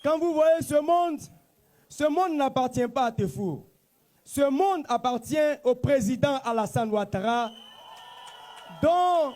Quand vous voyez ce monde n'appartient pas à Tefur. Ce monde appartient au président Alassane Ouattara, dont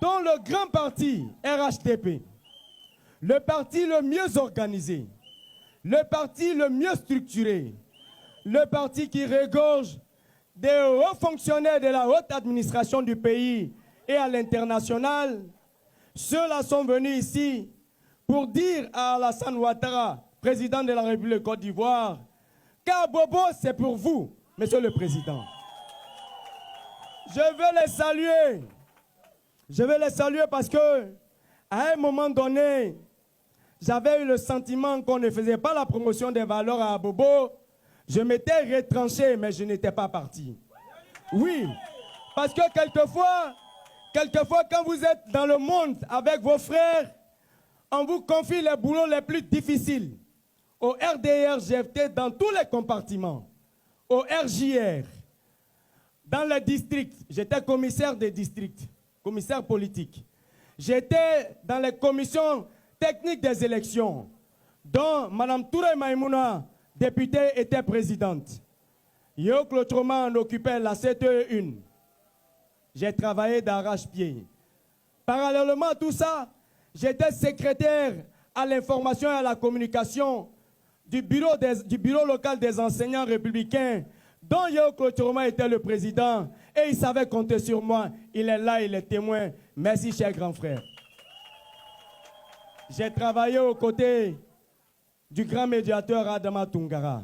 le grand parti RHDP, le parti le mieux organisé, le parti le mieux structuré, le parti qui regorge des hauts fonctionnaires de la haute administration du pays et à l'international, ceux-là sont venus ici pour dire à Alassane Ouattara, président de la République de Côte d'Ivoire, qu'Abobo, c'est pour vous, monsieur le président. Je veux les saluer. Je veux les saluer parce que, à un moment donné, j'avais eu le sentiment qu'on ne faisait pas la promotion des valeurs à Abobo. Je m'étais retranché, mais je n'étais pas parti. Oui, parce que quelquefois, quand vous êtes dans le monde avec vos frères, on vous confie les boulots les plus difficiles. Au RDR, j'étais dans tous les compartiments. Au RJR, dans les districts, j'étais commissaire des districts, commissaire politique. J'étais dans les commissions techniques des élections, dont Mme Touré Maïmouna, députée, était présidente. Yo Clotroman occupait la CTE1. J'ai travaillé d'arrache-pied. Parallèlement à tout ça, j'étais secrétaire à l'information et à la communication du bureau local des enseignants républicains, dont Yo Clotroman était le président, et il savait compter sur moi. Il est là, il est témoin. Merci, cher grand frère. J'ai travaillé aux côtés du grand médiateur Adama Tungara.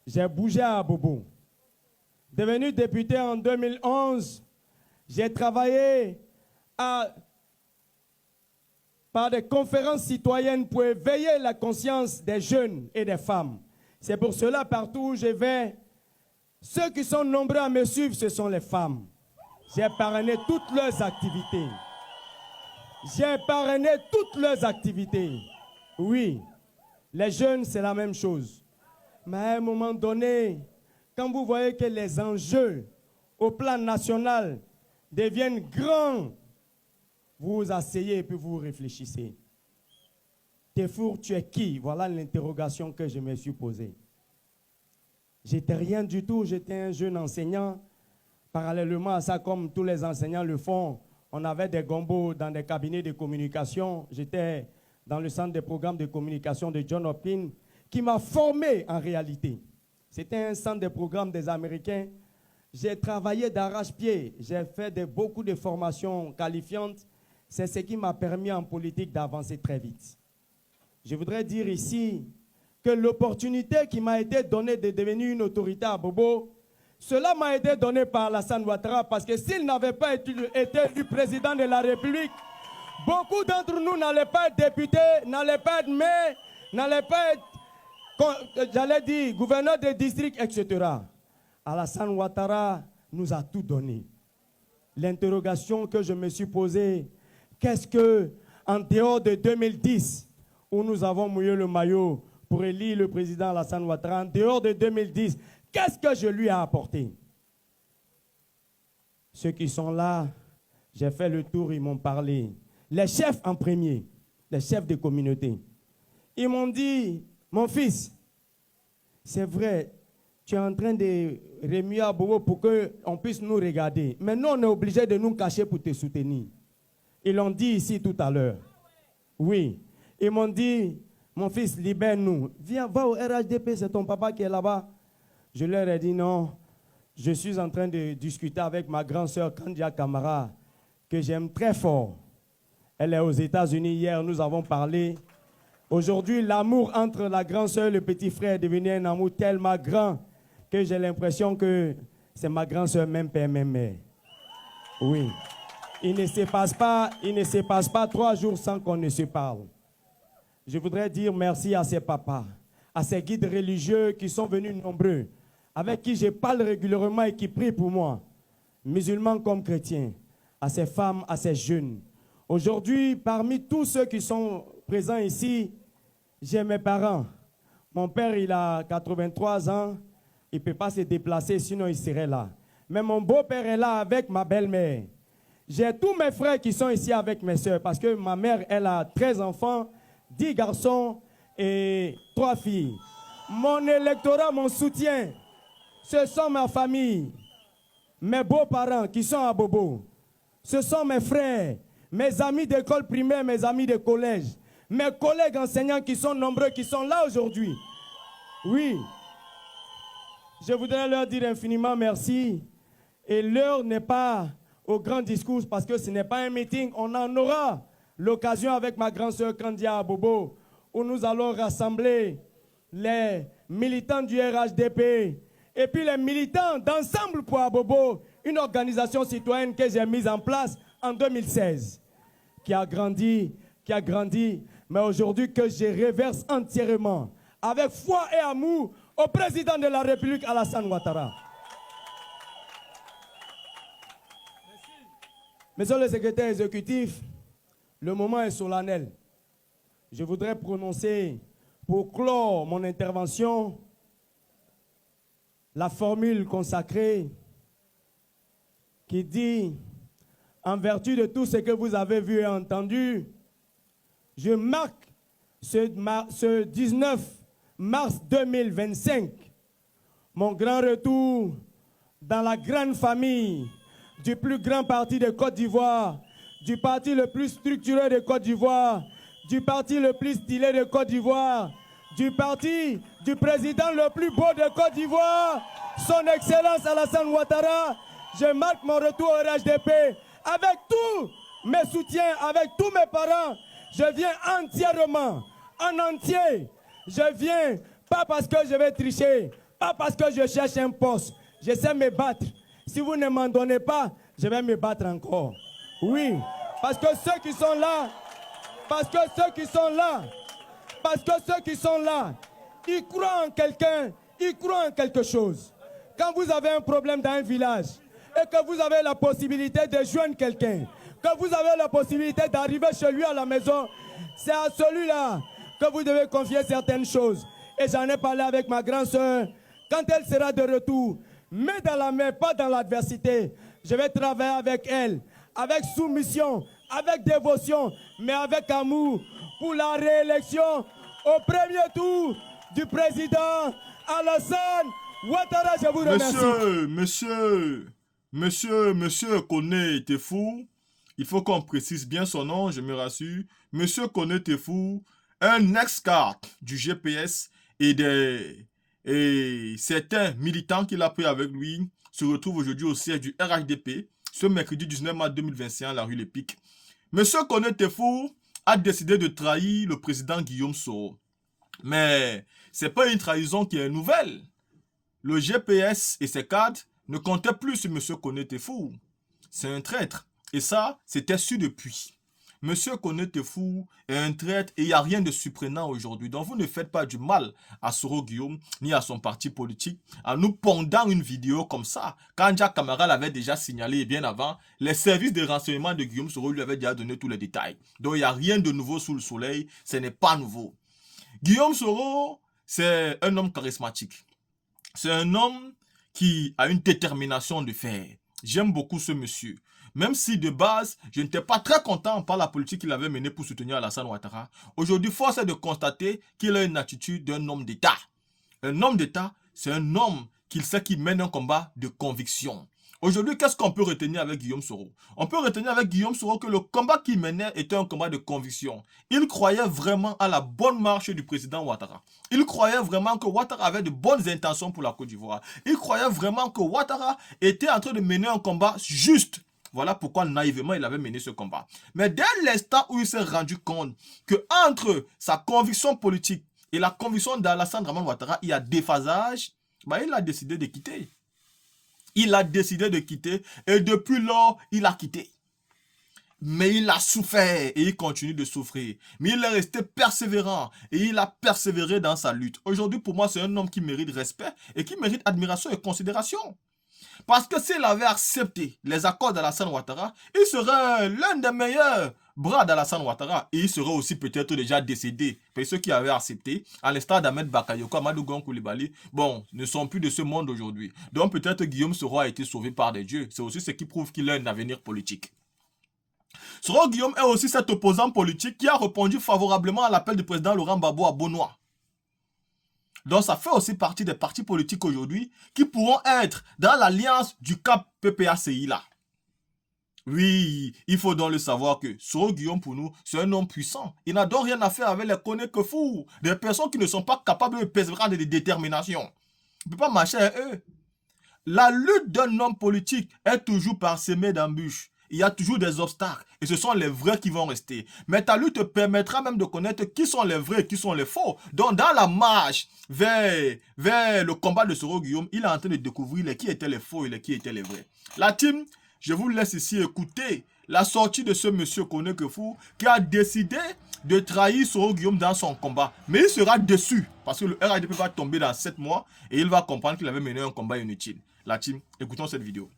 J'ai bougé à Abobo. Devenu député en 2011, j'ai travaillé par des conférences citoyennes pour éveiller la conscience des jeunes et des femmes. C'est pour cela, partout où je vais, ceux qui sont nombreux à me suivre, ce sont les femmes. J'ai parrainé toutes leurs activités. J'ai parrainé toutes leurs activités. Oui, les jeunes, c'est la même chose. Mais à un moment donné, quand vous voyez que les enjeux au plan national deviennent grands, vous vous asseyez et puis vous réfléchissez. Tefur, tu es qui? Voilà l'interrogation que je me suis posée. J'étais rien du tout, j'étais un jeune enseignant. Parallèlement à ça, comme tous les enseignants le font, on avait des gombos dans des cabinets de communication. J'étais dans le centre des programmes de communication de Johns Hopkins, qui m'a formé en réalité. C'était un centre de programmes des Américains. J'ai travaillé d'arrache-pied, j'ai fait beaucoup de formations qualifiantes. C'est ce qui m'a permis en politique d'avancer très vite. Je voudrais dire ici que l'opportunité qui m'a été donnée de devenir une autorité à Bobo, cela m'a été donné par Alassane Ouattara parce que s'il n'avait pas été élu président de la République, beaucoup d'entre nous n'allaient pas être députés, n'allaient pas être maires, n'allaient pas être, j'allais dire, gouverneur de district, etc. Alassane Ouattara nous a tout donné. L'interrogation que je me suis posée, qu'est-ce que, en dehors de 2010, où nous avons mouillé le maillot pour élire le président Alassane Ouattara, en dehors de 2010, qu'est-ce que je lui ai apporté? Ceux qui sont là, j'ai fait le tour, ils m'ont parlé. Les chefs en premier, les chefs de communauté. Ils m'ont dit, mon fils, c'est vrai, tu es en train de remuer à Bobo pour qu'on puisse nous regarder. Mais nous, on est obligé de nous cacher pour te soutenir. Ils l'ont dit ici tout à l'heure. Oui. Ils m'ont dit, mon fils, libère-nous. Viens, va au RHDP, c'est ton papa qui est là-bas. Je leur ai dit non. Je suis en train de discuter avec ma grande sœur Kandia Kamara, que j'aime très fort. Elle est aux États-Unis. Hier, nous avons parlé. Aujourd'hui, l'amour entre la grande sœur et le petit frère est devenu un amour tellement grand que j'ai l'impression que c'est ma grande sœur, même père, même mère. Oui. Il ne se passe pas 3 jours sans qu'on ne se parle. Je voudrais dire merci à ces papas, à ces guides religieux qui sont venus nombreux, avec qui je parle régulièrement et qui prient pour moi, musulmans comme chrétiens, à ces femmes, à ces jeunes. Aujourd'hui, parmi tous ceux qui sont présents ici, j'ai mes parents. Mon père, il a 83 ans, il ne peut pas se déplacer, sinon il serait là. Mais mon beau-père est là avec ma belle-mère. J'ai tous mes frères qui sont ici avec mes soeurs, parce que ma mère, elle a 13 enfants, 10 garçons et 3 filles. Mon électorat, mon soutien, ce sont ma famille, mes beaux-parents qui sont à Bobo. Ce sont mes frères, mes amis d'école primaire, mes amis de collège, mes collègues enseignants qui sont nombreux, qui sont là aujourd'hui. Oui, je voudrais leur dire infiniment merci. Et l'heure n'est pas au grand discours parce que ce n'est pas un meeting. On en aura l'occasion avec ma grande sœur Kandia Bobo, où nous allons rassembler les militants du RHDP et puis les militants d'Ensemble pour Abobo, une organisation citoyenne que j'ai mise en place en 2016, qui a grandi, mais aujourd'hui que je reverse entièrement, avec foi et amour, au président de la République, Alassane Ouattara. Monsieur le secrétaire exécutif, le moment est solennel. Je voudrais prononcer, pour clore mon intervention, la formule consacrée qui dit, en vertu de tout ce que vous avez vu et entendu, je marque ce 19 mars 2025 mon grand retour dans la grande famille du plus grand parti de Côte d'Ivoire, du parti le plus structuré de Côte d'Ivoire, du parti le plus stylé de Côte d'Ivoire, du parti du président le plus beau de Côte d'Ivoire, son Excellence Alassane Ouattara. Je marque mon retour au RHDP avec tous mes soutiens, avec tous mes parents. Je viens entièrement, en entier. Je viens pas parce que je vais tricher, pas parce que je cherche un poste. Je sais me battre. Si vous ne m'en donnez pas, je vais me battre encore. Oui, parce que ceux qui sont là, ils croient en quelqu'un, ils croient en quelque chose. Quand vous avez un problème dans un village et que vous avez la possibilité de joindre quelqu'un, que vous avez la possibilité d'arriver chez lui à la maison, c'est à celui-là que vous devez confier certaines choses. Et j'en ai parlé avec ma grande sœur. Quand elle sera de retour, main dans la main, pas dans l'adversité, je vais travailler avec elle, avec soumission, avec dévotion, mais avec amour, pour la réélection au premier tour du président Alassane Ouattara. Je vous remercie. Monsieur Koné Tefou, il faut qu'on précise bien son nom, je me rassure. Monsieur Koné Tefou, un ex-cadre du GPS et certains militants qu'il a pris avec lui se retrouvent aujourd'hui au siège du RHDP, ce mercredi 19 mars 2021 à la rue Les Pics. Monsieur Koné Tefou a décidé de trahir le président Guillaume Soro. Mais ce n'est pas une trahison qui est nouvelle. Le GPS et ses cadres ne comptaient plus sur M. Koné Tefou. C'est un traître. Et ça, c'était su depuis. M. Koné Tefou est un traître et il n'y a rien de surprenant aujourd'hui. Donc vous ne faites pas du mal à Soro Guillaume ni à son parti politique en nous pondant une vidéo comme ça. Quand Jack Camara l'avait déjà signalé bien avant, les services de renseignement de Guillaume Soro lui avaient déjà donné tous les détails. Donc il n'y a rien de nouveau sous le soleil. Ce n'est pas nouveau. Guillaume Soro, c'est un homme charismatique. C'est un homme qui a une détermination de fer. J'aime beaucoup ce monsieur. Même si de base, je n'étais pas très content par la politique qu'il avait menée pour soutenir Alassane Ouattara, aujourd'hui, force est de constater qu'il a une attitude d'un homme d'État. Un homme d'État, c'est un homme qui sait qu'il mène un combat de conviction. Aujourd'hui, qu'est-ce qu'on peut retenir avec Guillaume Soro? On peut retenir avec Guillaume Soro que le combat qu'il menait était un combat de conviction. Il croyait vraiment à la bonne marche du président Ouattara. Il croyait vraiment que Ouattara avait de bonnes intentions pour la Côte d'Ivoire. Il croyait vraiment que Ouattara était en train de mener un combat juste. Voilà pourquoi naïvement il avait mené ce combat. Mais dès l'instant où il s'est rendu compte que entre sa conviction politique et la conviction d'Alassane Ouattara, il y a déphasage, il a décidé de quitter. Il a décidé de quitter et depuis lors, il a quitté. Mais il a souffert et il continue de souffrir. Mais il est resté persévérant et il a persévéré dans sa lutte. Aujourd'hui, pour moi, c'est un homme qui mérite respect et qui mérite admiration et considération. Parce que s'il avait accepté les accords d'Alassane Ouattara, il serait l'un des meilleurs bras d'Alassane Ouattara. Et il serait aussi peut-être déjà décédé. Mais ceux qui avaient accepté, à l'instar d'Ahmed Bakayoko, Amadou Gon Coulibaly, ne sont plus de ce monde aujourd'hui. Donc peut-être Guillaume Soro a été sauvé par des dieux. C'est aussi ce qui prouve qu'il a un avenir politique. Soro Guillaume est aussi cet opposant politique qui a répondu favorablement à l'appel du président Laurent Gbagbo à Beaunois. Donc ça fait aussi partie des partis politiques aujourd'hui qui pourront être dans l'alliance du CAP PPACI là. Oui, il faut donc le savoir que Soro Guillaume pour nous, c'est un homme puissant. Il n'a donc rien à faire avec les connus que fous. Des personnes qui ne sont pas capables de persévérance et de détermination. On ne peut pas marcher à eux. La lutte d'un homme politique est toujours parsemée d'embûches. Il y a toujours des obstacles et ce sont les vrais qui vont rester. Mais ta lutte te permettra même de connaître qui sont les vrais et qui sont les faux. Donc dans la marche vers le combat de Soro Guillaume, il est en train de découvrir qui étaient les faux et qui étaient les vrais. La team, je vous laisse ici écouter la sortie de ce monsieur Kone Kefu qui a décidé de trahir Soro Guillaume dans son combat. Mais il sera déçu parce que le RADP va tomber dans 7 mois et il va comprendre qu'il avait mené un combat inutile. La team, écoutons cette vidéo.